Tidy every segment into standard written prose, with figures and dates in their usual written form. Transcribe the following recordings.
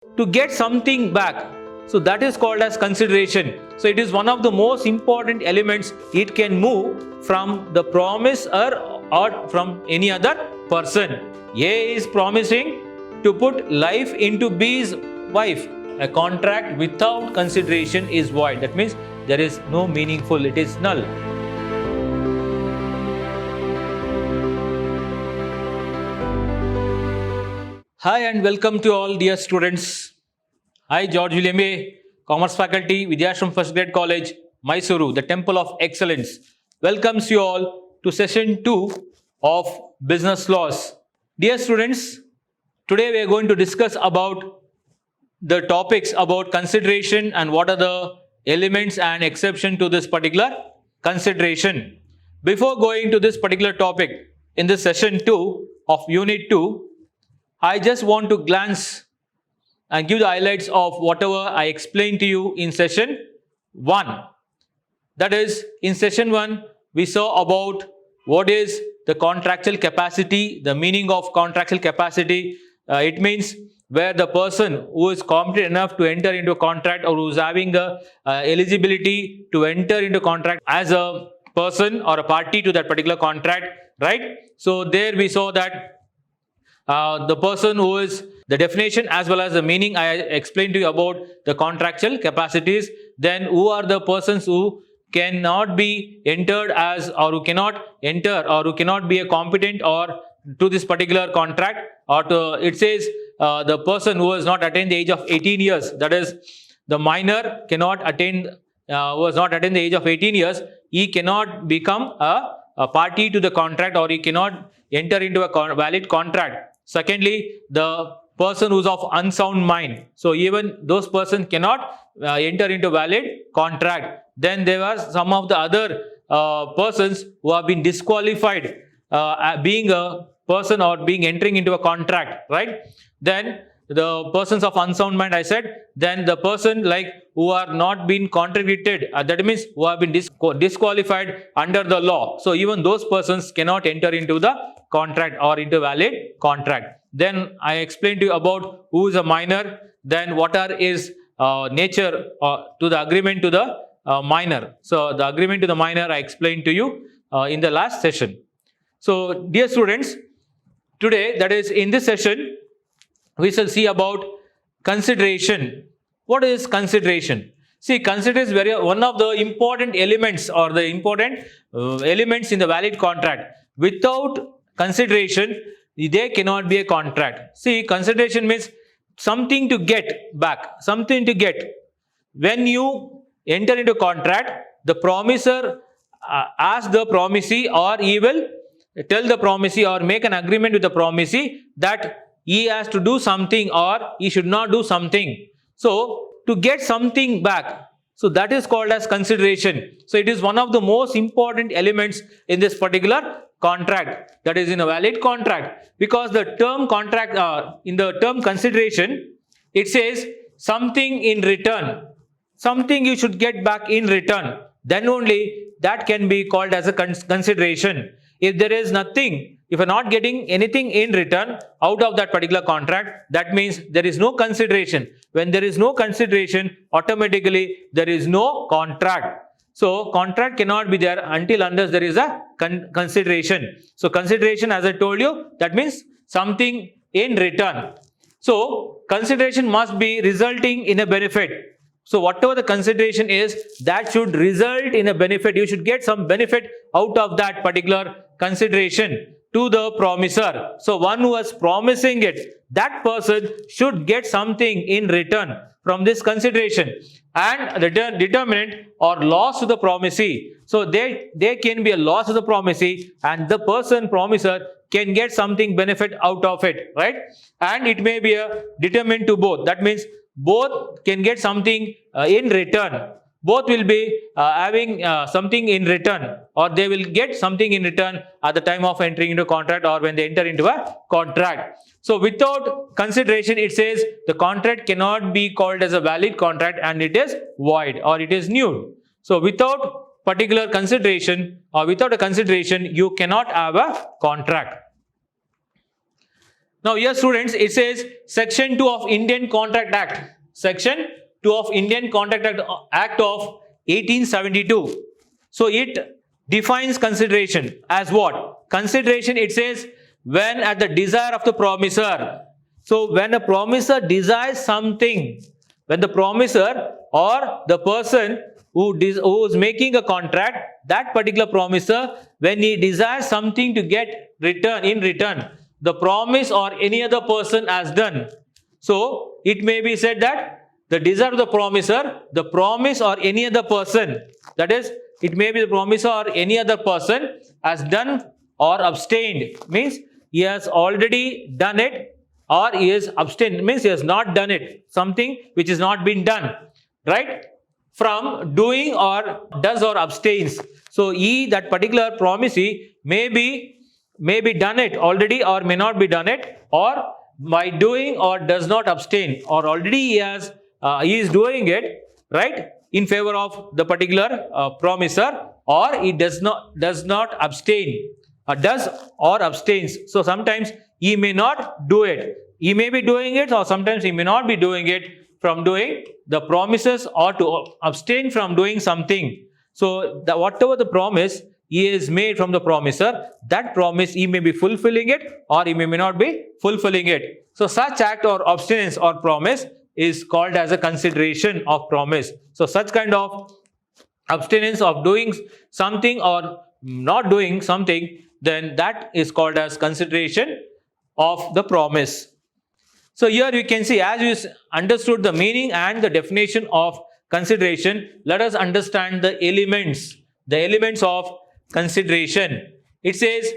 to get something back. So that is called as consideration. So it is one of the most important elements. It can move from the promiser or from any other person. A is promising to put life into B's wife. A contract without consideration is void. That means there is no meaningful, it is null. Hi and welcome to all dear students. I, George William A., Commerce Faculty, Vidhyaashram First Grade College, MYSURU, the Temple of Excellence, welcomes you all to session 2 of Business Laws. Dear students, today we are going to discuss about the topics about consideration and what are the elements and exception to this particular consideration. Before going to this particular topic in this session 2 of Unit 2, I just want to glance and give the highlights of whatever I explained to you in session 1. That is, in session 1, we saw about what is the contractual capacity, the meaning of contractual capacity. It means where the person who is competent enough to enter into a contract or who is having the eligibility to enter into a contract as a person or a party to that particular contract, right? So there we saw that the person who is the definition as well as the meaning. I explained to you about the contractual capacities. Then who are the persons who cannot be entered as, or who cannot enter, or who cannot be a competent or to this particular contract, or to, it says the person who has not attained the age of 18 years, that is the minor cannot attain, who has not attained the age of 18 years, he cannot become a party to the contract, or he cannot enter into a valid contract. Secondly, the person who is of unsound mind. So even those persons cannot enter into valid contract. Then there are some of the other persons who have been disqualified being a person or being entering into a contract, right? Then the persons of unsound mind, I said. Then the person like who are not been contradicted, that means who have been disqualified under the law. So even those persons cannot enter into the contract or into valid contract. Then I explained to you about who is a minor, then what are his nature to the agreement to the minor. So the agreement to the minor I explained to you in the last session. So dear students, today, that is in this session, we shall see about consideration. What is consideration? See, consideration is one of the important elements or the important elements in the valid contract. Without consideration, there cannot be a contract. See, consideration means something to get back, something to get. When you enter into a contract, the promiser asks the promisee, or he will tell the promisee or make an agreement with the promisee that he has to do something or he should not do something. So, to get something back, so that is called as consideration. So, it is one of the most important elements in this particular contract, that is in a valid contract, because the term contract, in the term consideration, it says something in return, something you should get back in return, then only that can be called as a consideration. If there is nothing, if you are not getting anything in return out of that particular contract, that means there is no consideration. When there is no consideration, automatically there is no contract. So, contract cannot be there until unless there is a consideration. So, consideration, as I told you, that means something in return. So, consideration must be resulting in a benefit. So, whatever the consideration is, that should result in a benefit. You should get some benefit out of that particular consideration to the promiser. So, one who is promising it, that person should get something in return from this consideration. And the determinant or loss to the promisee. So, there can be a loss to the promisee, and the person promiser can get something benefit out of it, right? And it may be a determinant to both. That means both can get something in return. Both will be having something in return, or they will get something in return at the time of entering into a contract or when they enter into a contract. So, without consideration, it says the contract cannot be called as a valid contract and it is void or it is null. So, without particular consideration or without a consideration, you cannot have a contract. Now here students, it says section 2 of Indian Contract Act. Section 2 of Indian Contract Act of 1872. So it defines consideration as what? Consideration, it says when at the desire of the promisor. So when a promisor desires something, when the promisor or the person who is making a contract, that particular promisor, when he desires something to get in return, the promise or any other person has done. So it may be said that the desire of the promisor, the promise or any other person, that is, it may be the promisor or any other person has done or abstained, means he has already done it, or he is abstained, means he has not done it, something which has not been done, right, from doing or does or abstains. So that particular promisee may be done it already or may not be done it, or by doing or does not abstain, or already he is doing it, right, in favor of the particular promisor, or he does not abstain, does or abstains. So sometimes he may not do it, he may be doing it, or sometimes he may not be doing it, from doing the promises or to abstain from doing something. So whatever the promise he is made from the promisor, that promise he may be fulfilling it or he may not be fulfilling it. So such act or abstinence or promise is called as a consideration of promise. So such kind of abstinence of doing something or not doing something, then that is called as consideration of the promise. So here you can see, as you understood the meaning and the definition of consideration, let us understand the elements of consideration. It says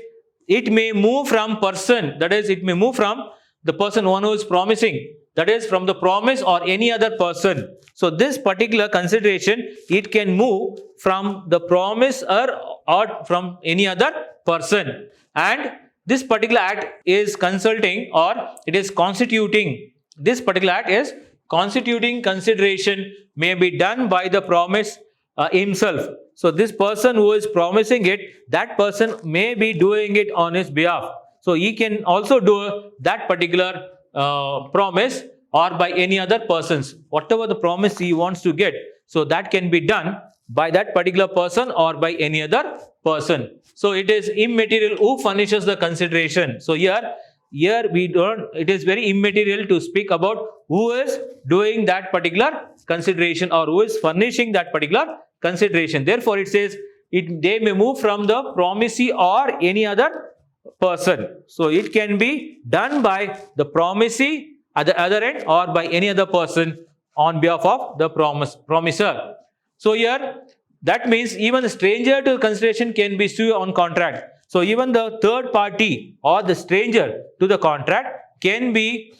it may move from person, that is, it may move from the person one who is promising, that is, from the promise or any other person. So this particular consideration, it can move from the promiser or from any other person, and this particular act is consulting, or it is constituting, this particular act is constituting consideration, may be done by the promise himself. So this person who is promising it, that person may be doing it on his behalf. So he can also do that particular promise, or by any other persons, whatever the promise he wants to get. So that can be done by that particular person or by any other person. So it is immaterial who furnishes the consideration. So here we don't, it is very immaterial to speak about who is doing that particular consideration or who is furnishing that particular consideration. Therefore it says they may move from the promisee or any other person. So it can be done by the promisee at the other end or by any other person on behalf of the promiser. So here that means even the stranger to consideration can be sued on contract. So even the third party or the stranger to the contract can be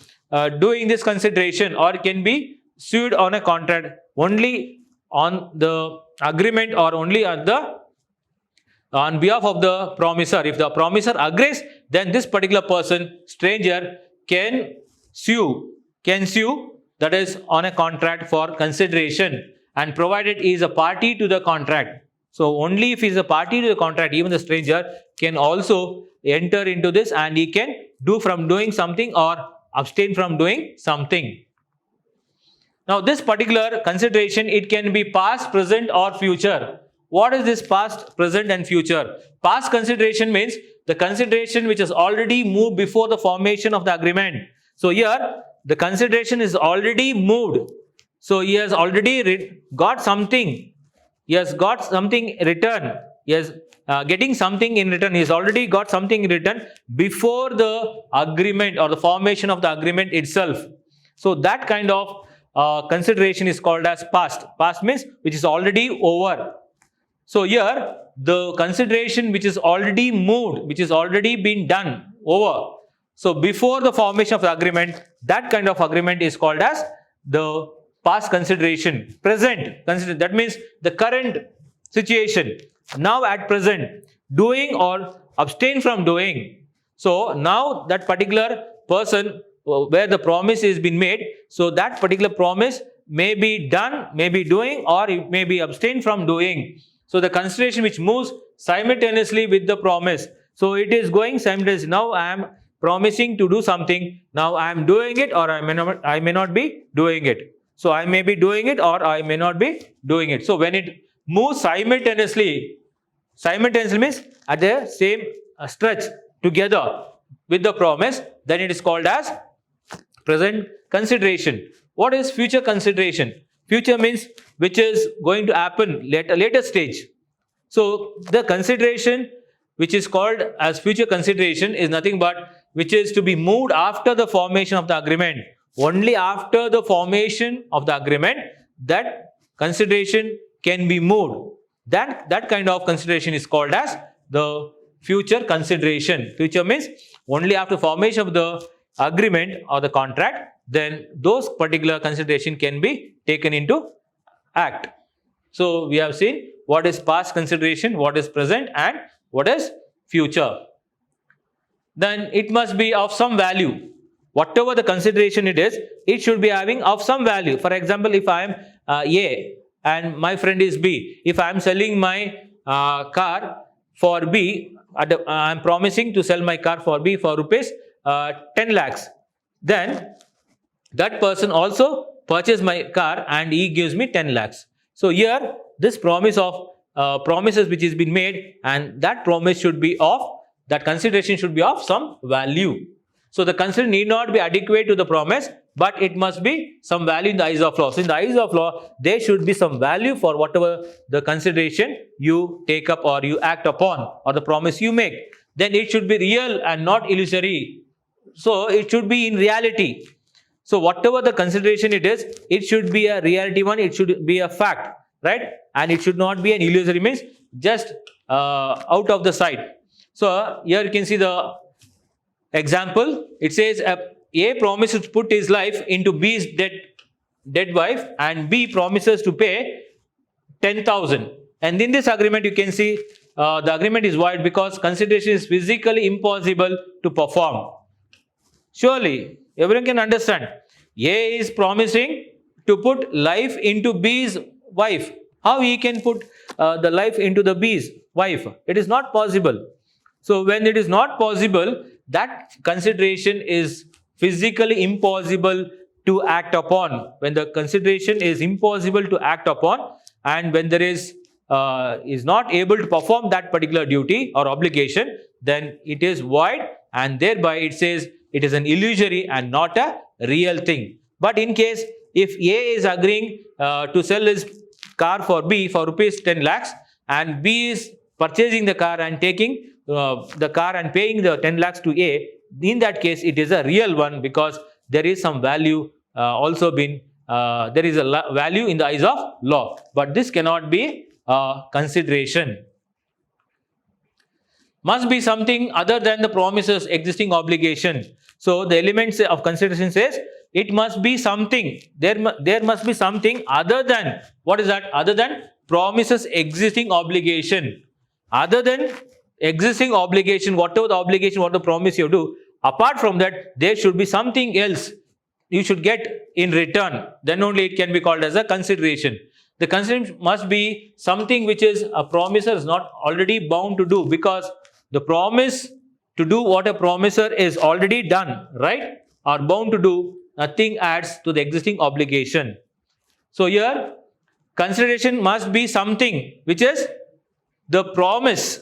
doing this consideration or can be sued on a contract only on the agreement or only on behalf of the promiser. If the promiser agrees, then this particular person, stranger, can sue, that is on a contract for consideration, and provided he is a party to the contract. So only if he is a party to the contract, even the stranger can also enter into this, and he can do from doing something or abstain from doing something. Now this particular consideration, it can be past, present or future. What is this past, present and future? Past consideration means the consideration which has already moved before the formation of the agreement. So here the consideration is already moved. So he has already got something. He has got something in return. He is getting something in return. He has already got something in return before the agreement or the formation of the agreement itself. So that kind of consideration is called as past. Past means which is already over. So here the consideration which is already moved, which is already been done, over. So before the formation of the agreement, that kind of agreement is called as the past consideration. Present, that means the current situation. Now at present, doing or abstain from doing. So now that particular person where the promise is been made, so that particular promise may be done, may be doing, or it may be abstained from doing. So the consideration which moves simultaneously with the promise. So it is going simultaneously. Now I am promising to do something. Now I am doing it, or I may not be doing it. So I may be doing it, or I may not be doing it. So when it moves simultaneously means at the same stretch together with the promise, then it is called as present consideration. What is future consideration? Future means which is going to happen at a later stage. So the consideration which is called as future consideration is nothing but which is to be moved after the formation of the agreement. Only after the formation of the agreement that consideration can be moved. That kind of consideration is called as the future consideration. Future means only after formation of the agreement or the contract, then those particular consideration can be taken into act. So we have seen what is past consideration, what is present, and what is future. Then it must be of some value. Whatever the consideration it is, it should be having of some value. For example, if I am A and my friend is B, if I am selling my car for B, I am promising to sell my car for B for rupees 10 lakhs. Then that person also purchase my car and he gives me 10 lakhs. So here this promise of promises which has been made, and that promise should be of, that consideration should be of some value. So the consideration need not be adequate to the promise, but it must be some value in the eyes of law. So in the eyes of law, there should be some value for whatever the consideration you take up or you act upon or the promise you make. Then it should be real and not illusory. So it should be in reality. So whatever the consideration it is, it should be a reality one, it should be a fact, right? And it should not be an illusory, means just out of the sight. So here you can see the example. It says A promises to put his life into B's dead wife, and B promises to pay 10,000. And in this agreement, you can see the agreement is void because consideration is physically impossible to perform. Surely, everyone can understand. A is promising to put life into B's wife. How he can put the life into the B's wife? It is not possible. So when it is not possible, that consideration is physically impossible to act upon. When the consideration is impossible to act upon, and when there is not able to perform that particular duty or obligation, then it is void, and thereby it says it is an illusory and not a real thing. But in case if A is agreeing to sell his car for B for rupees 10 lakhs, and B is purchasing the car and taking the car and paying the 10 lakhs to A, in that case it is a real one because there is some value also been, there is a value in the eyes of law. But this cannot be consideration. Must be something other than the promises existing obligation. So the elements of consideration says it must be something. There must be something other than, what is that? Other than promises existing obligation. Other than existing obligation, whatever the obligation, what the promise you do, apart from that, there should be something else you should get in return. Then only it can be called as a consideration. The consideration must be something which is a promiser is not already bound to do, because the promise to do what a promiser is already done, right, or bound to do, nothing adds to the existing obligation. So here consideration must be something which is the promise,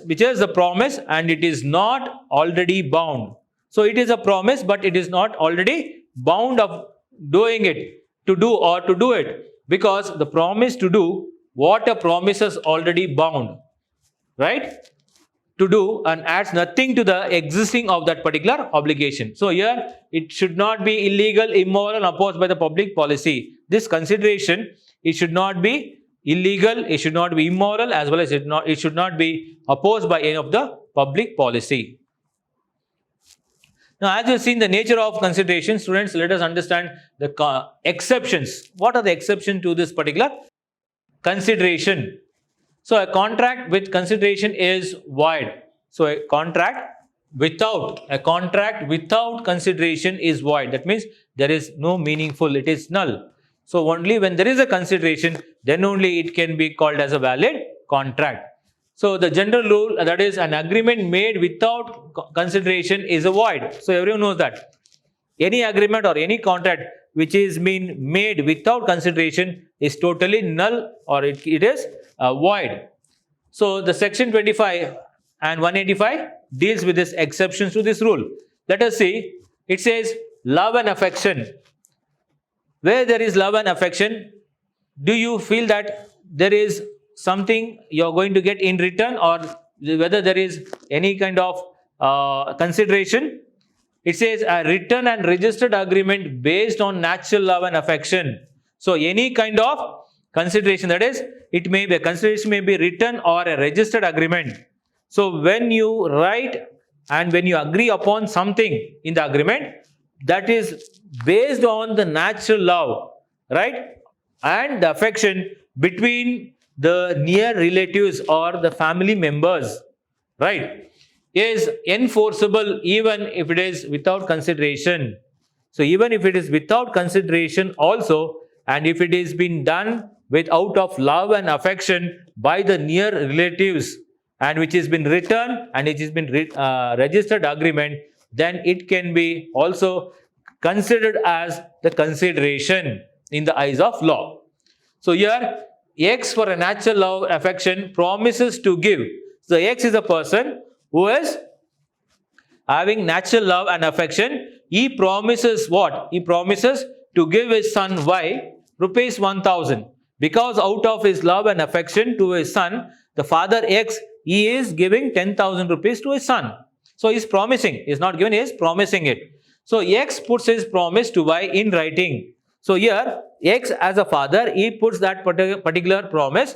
and it is not already bound. So it is a promise, but it is not already bound of doing it, to do or to do it, because the promise to do what a promiser is already bound, right, to do, and adds nothing to the existing of that particular obligation. So here it should not be illegal, immoral, and opposed by the public policy. This consideration, it should not be illegal, it should not be immoral, as well as it should not be opposed by any of the public policy. Now, as you have seen the nature of consideration, students, let us understand the exceptions. What are the exceptions to this particular consideration? So a contract with consideration is void. So a contract without consideration is void. That means there is no meaningful, it is null. So only when there is a consideration, then only it can be called as a valid contract. So the general rule, that is an agreement made without consideration is a void. So everyone knows that. Any agreement or any contract which is being made without consideration is totally null, or it is void. So the section 25 and 185 deals with this exceptions to this rule. Let us see. It says love and affection. Where there is love and affection, do you feel that there is something you are going to get in return, or whether there is any kind of consideration? It says a written and registered agreement based on natural love and affection. So any kind of consideration, that is, it may be a consideration, may be written or a registered agreement. So when you write and when you agree upon something in the agreement, that is based on the natural love, right, and the affection between the near relatives or the family members, right, is enforceable even if it is without consideration. So even if it is without consideration also, and if it is been done with out of love and affection by the near relatives, and which has been written and it has been registered agreement, then it can be also considered as the consideration in the eyes of law. So here X, for a natural love affection, promises to give. So X is a person who is having natural love and affection. He promises what? He promises to give his son Y rupees 1000. Because out of his love and affection to his son, the father X, he is giving 10,000 rupees to his son. So he is promising. He is not giving, he is promising it. So X puts his promise to Y in writing. So here X as a father, he puts that particular promise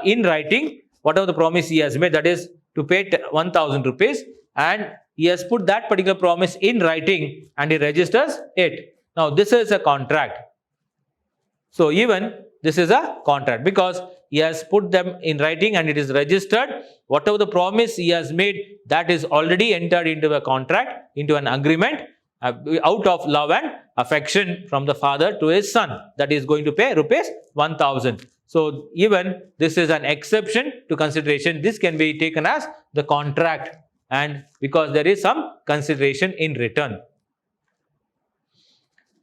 in writing, whatever the promise he has made, that is to pay 1000 rupees, and he has put that particular promise in writing and he registers it. Now this is a contract. So even this is a contract because he has put them in writing and it is registered. Whatever the promise he has made, that is already entered into a contract, into an agreement out of love and affection from the father to his son, that is going to pay rupees 1000. So even this is an exception to consideration. This can be taken as the contract, and because there is some consideration in return.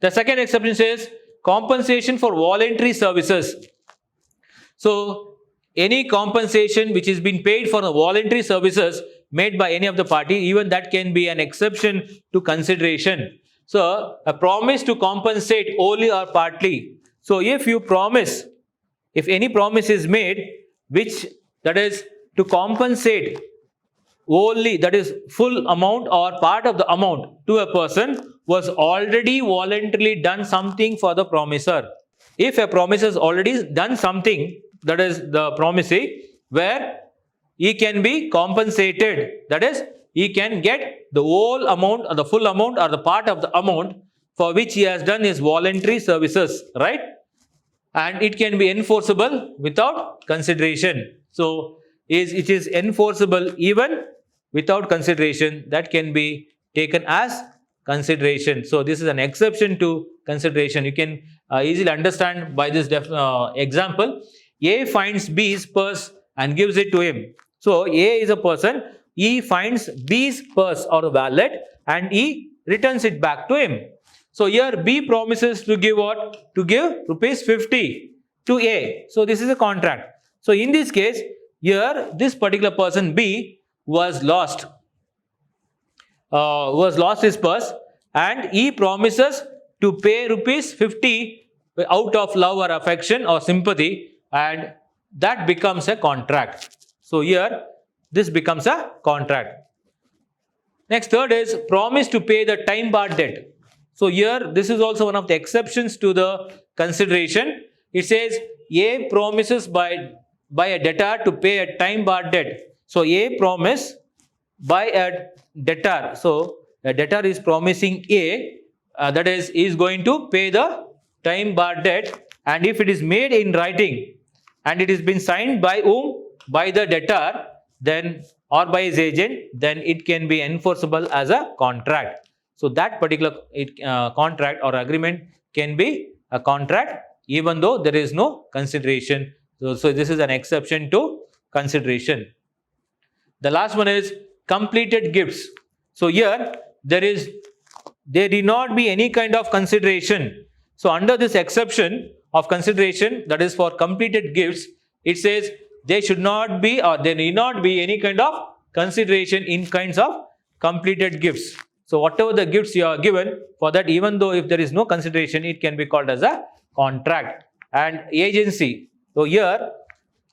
The second exception says compensation for voluntary services. So any compensation which is being paid for the voluntary services made by any of the party, even that can be an exception to consideration. So a promise to compensate wholly or partly. So if you promise, if any promise is made which, that is to compensate wholly, that is full amount or part of the amount to a person, was already voluntarily done something for the promiser. If a promise has already done something, that is the promisee, where he can be compensated, that is he can get the whole amount or the full amount or the part of the amount for which he has done his voluntary services, right? And it can be enforceable without consideration. So it is enforceable even without consideration. That can be taken as consideration. So this is an exception to consideration. You can easily understand by this example. A finds B's purse and gives it to him. So A is a person, he finds B's purse or wallet and he returns it back to him. So here B promises to give what? To give rupees 50 to A. So this is a contract. So in this case, here this particular person B was lost his purse, and he promises to pay rupees 50 out of love or affection or sympathy, and that becomes a contract. So here this becomes a contract. Next, third is promise to pay the time bar debt. So here this is also one of the exceptions to the consideration. It says A promises by a debtor to pay a time bar debt. So A promise by a debtor. So a debtor is promising A, that is going to pay the time bar debt, and if it is made in writing and it is been signed by whom? By the debtor, then, or by his agent, then it can be enforceable as a contract. So that particular contract or agreement can be a contract even though there is no consideration. So this is an exception to consideration. The last one is completed gifts. So here there need not be any kind of consideration. So under this exception of consideration, that is for completed gifts, it says there should not be or there need not be any kind of consideration in kinds of completed gifts. So whatever the gifts you are given, for that, even though if there is no consideration, it can be called as a contract. And agency. So here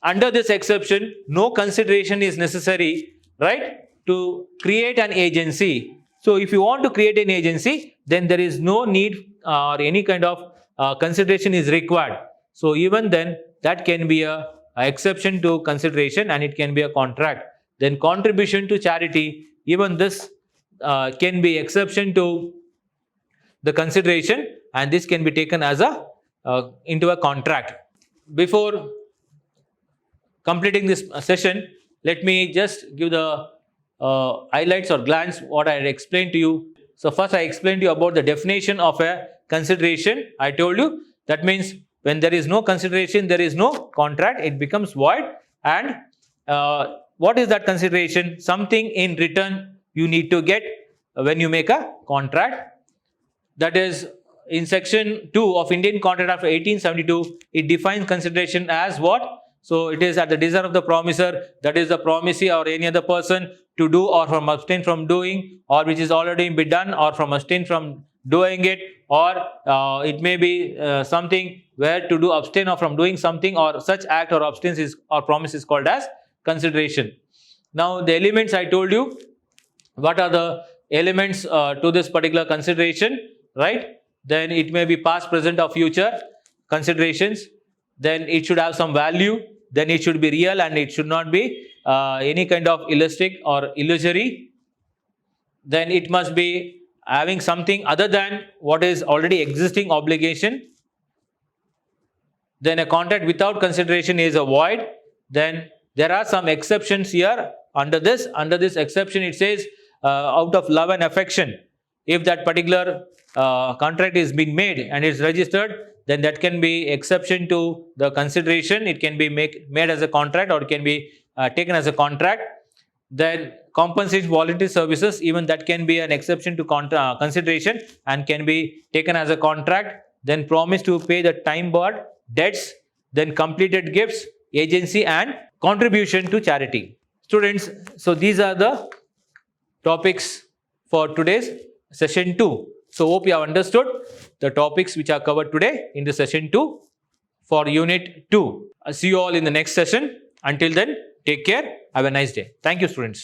under this exception, no consideration is necessary, right, to create an agency. So if you want to create an agency, then there is no need or any kind of consideration is required. So even then, that can be a exception to consideration and it can be a contract. Then contribution to charity, even this can be exception to the consideration, and this can be taken as a into a contract. Before completing this session, let me just give the highlights or glance what I had explained to you. So first I explained to you about the definition of a consideration. I told you that means when there is no consideration, there is no contract, it becomes void. And what is that consideration? Something in return you need to get when you make a contract. That is in section 2 of Indian Contract Act of 1872, it defines consideration as what? So it is at the desire of the promiser, that is the promisee or any other person, to do or from abstain from doing, or which is already been done, or from abstain from doing it, or it may be something where to do abstain or from doing something, or such act or abstain is or promise is called as consideration. Now the elements I told you, what are the elements to this particular consideration, right? Then it may be past, present or future considerations. Then it should have some value. Then it should be real and it should not be any kind of illustric or illusory. Then it must be having something other than what is already existing obligation. Then a contract without consideration is a void. Then there are some exceptions here under this. Under this exception, it says out of love and affection. If that particular contract is being made and is registered, then that can be exception to the consideration. It can be made as a contract, or it can be taken as a contract. Then compensation voluntary services, even that can be an exception to consideration and can be taken as a contract. Then promise to pay the time barred debts. Then completed gifts, agency and contribution to charity. Students, so these are the topics for today's session 2. So hope you have understood the topics which are covered today in the session 2 for unit 2. I'll see you all in the next session. Until then, take care. Have a nice day. Thank you, students.